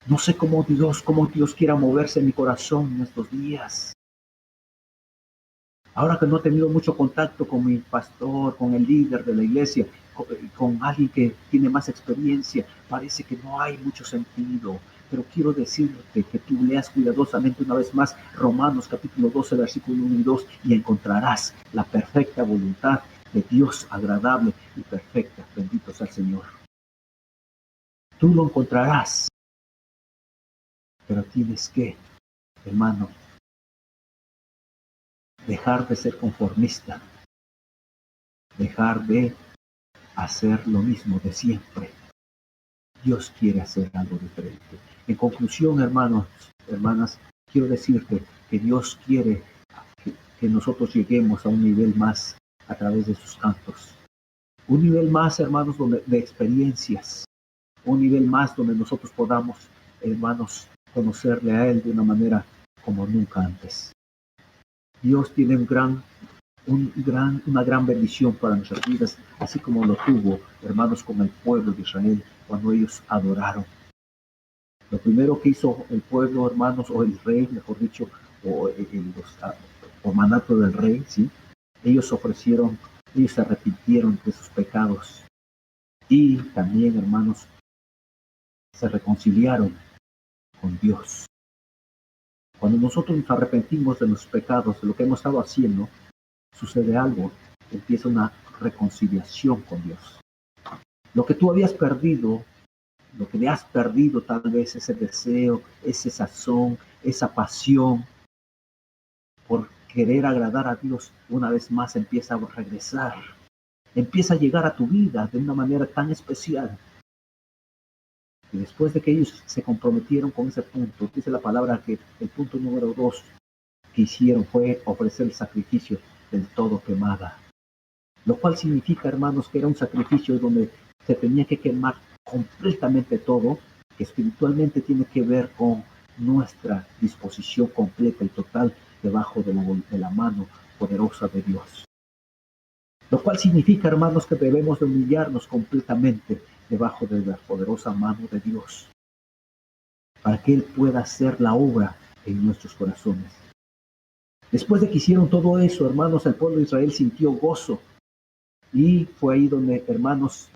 No sé cómo Dios quiera moverse en mi corazón en estos días. Ahora que no he tenido mucho contacto con mi pastor, con el líder de la iglesia, con alguien que tiene más experiencia, parece que no hay mucho sentido. Pero quiero decirte que tú leas cuidadosamente una vez más Romanos capítulo 12, versículo 1 y 2 y encontrarás la perfecta voluntad de Dios, agradable y perfecta. Bendito sea el Señor. Tú lo encontrarás, pero tienes que, hermano, dejar de ser conformista, dejar de hacer lo mismo de siempre. Dios quiere hacer algo diferente. En conclusión, hermanos, hermanas, quiero decirte que Dios quiere que nosotros lleguemos a un nivel más a través de sus cantos. Un nivel más, hermanos, de experiencias. Un nivel más donde nosotros podamos, hermanos, conocerle a Él de una manera como nunca antes. Dios tiene una gran bendición para nuestras vidas, así como lo tuvo, hermanos, con el pueblo de Israel cuando ellos adoraron. Lo primero que hizo el pueblo, hermanos, o el rey, mejor dicho, o mandato del rey, ¿sí? Ellos se arrepintieron de sus pecados y también, hermanos, se reconciliaron con Dios. Cuando nosotros nos arrepentimos de nuestros pecados, de lo que hemos estado haciendo, sucede algo, empieza una reconciliación con Dios. Lo que tú habías perdido, lo que le has perdido tal vez ese deseo, ese sazón, esa pasión, querer agradar a Dios una vez más empieza a regresar, empieza a llegar a tu vida de una manera tan especial. Y después de que ellos se comprometieron con ese punto, dice la palabra que el punto número 2 que hicieron fue ofrecer el sacrificio del todo quemada. Lo cual significa, hermanos, que era un sacrificio donde se tenía que quemar completamente todo, que espiritualmente tiene que ver con nuestra disposición completa y total debajo de la mano poderosa de Dios. Lo cual significa, hermanos, que debemos de humillarnos completamente debajo de la poderosa mano de Dios, para que Él pueda hacer la obra en nuestros corazones. Después de que hicieron todo eso, hermanos, el pueblo de Israel sintió gozo. Y fue ahí donde, hermanos,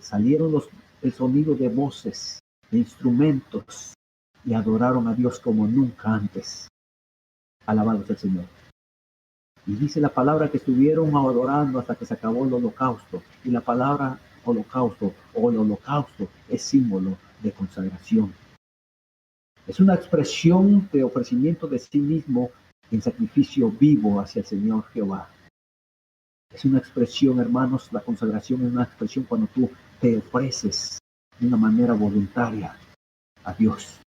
salieron el sonido de voces, de instrumentos, y adoraron a Dios como nunca antes. Alabados el Señor. Y dice la palabra que estuvieron adorando hasta que se acabó el holocausto. Y la palabra holocausto o el holocausto es símbolo de consagración. Es una expresión de ofrecimiento de sí mismo en sacrificio vivo hacia el Señor Jehová. Es una expresión, hermanos, la consagración es una expresión cuando tú te ofreces de una manera voluntaria a Dios.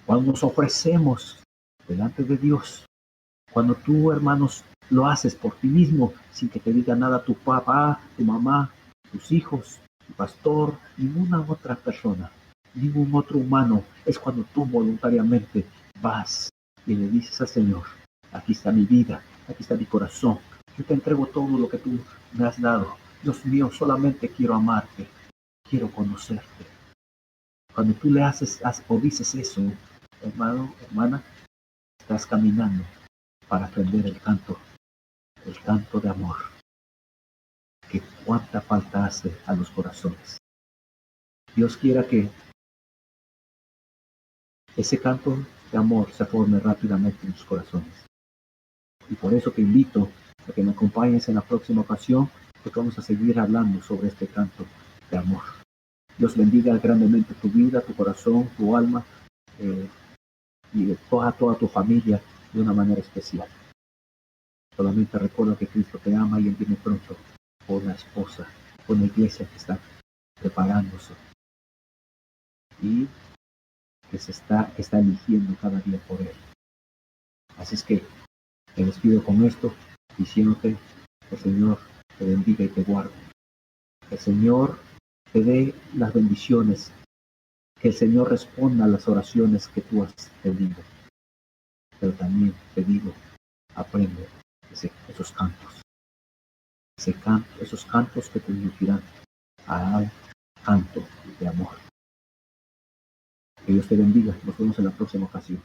Cuando nos ofrecemos delante de Dios, cuando tú, hermanos, lo haces por ti mismo, sin que te diga nada tu papá, tu mamá, tus hijos, tu pastor, ninguna otra persona, ningún otro humano, es cuando tú voluntariamente vas y le dices al Señor, aquí está mi vida, aquí está mi corazón, yo te entrego todo lo que tú me has dado. Dios mío, solamente quiero amarte, quiero conocerte. Cuando tú le haces o dices eso, hermano, hermana, estás caminando para aprender el canto de amor, que cuánta falta hace a los corazones. Dios quiera que ese canto de amor se forme rápidamente en tus corazones. Y por eso te invito a que me acompañes en la próxima ocasión, porque vamos a seguir hablando sobre este canto de amor. Dios bendiga grandemente tu vida, tu corazón, tu alma y toda tu familia de una manera especial. Solamente recuerda que Cristo te ama y Él viene pronto por una esposa, por una iglesia que está preparándose y que está eligiendo cada día por Él. Así es que te despido con esto, diciéndote que el Señor te bendiga y te guarde. Que el Señor te dé las bendiciones, que el Señor responda a las oraciones que tú has pedido. Pero también te digo, aprende esos cantos. Esos cantos que te inducirán al canto de amor. Que Dios te bendiga. Nos vemos en la próxima ocasión.